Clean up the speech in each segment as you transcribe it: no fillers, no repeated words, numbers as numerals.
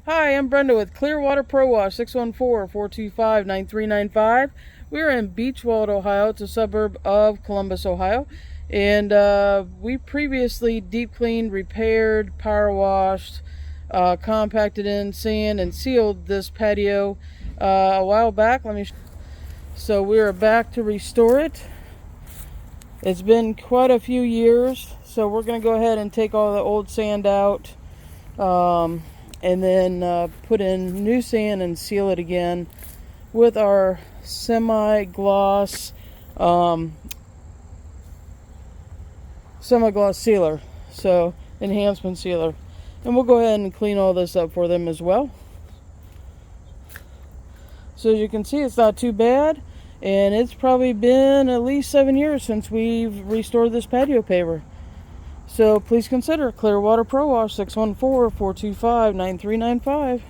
Hi, I'm Brenda with Clear Water Prowash, 614-425-9395. We're in Beechwold, Ohio. It's a suburb of Columbus, Ohio. And we previously deep cleaned, repaired, power washed, compacted in, sand, and sealed this patio a while back. So we are back to restore it. It's been quite a few years, so we're going to go ahead and take all the old sand out. And then put in new sand and seal it again with our semi-gloss sealer, so enhancement sealer. And we'll go ahead and clean all this up for them as well. So as you can see, it's not too bad, and it's probably been at least 7 years since we've restored this patio paver. So please consider Clear Water Prowash, 614-425-9395.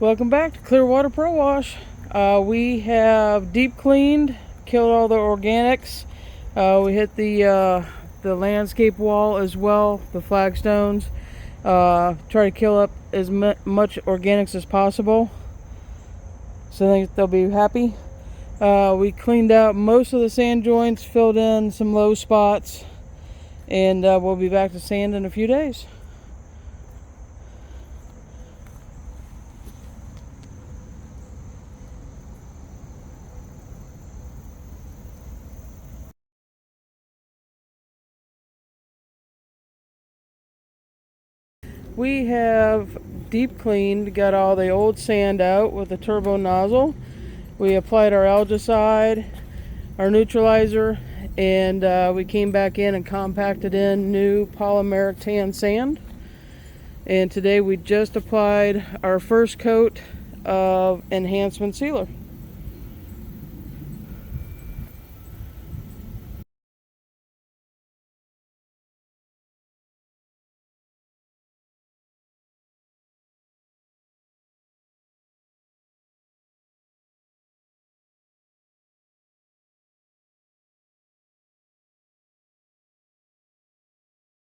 Welcome back to Clear Water Prowash. We have deep cleaned, killed all the organics. We hit the landscape wall as well, the flagstones. Try to kill up as much organics as possible. So I think they'll be happy. We cleaned out most of the sand joints, filled in some low spots, and we'll be back to sand in a few days. We have deep cleaned, got all the old sand out with the turbo nozzle. We applied our algicide, our neutralizer, and we came back in and compacted in new polymeric tan sand. And today we just applied our first coat of enhancement sealer.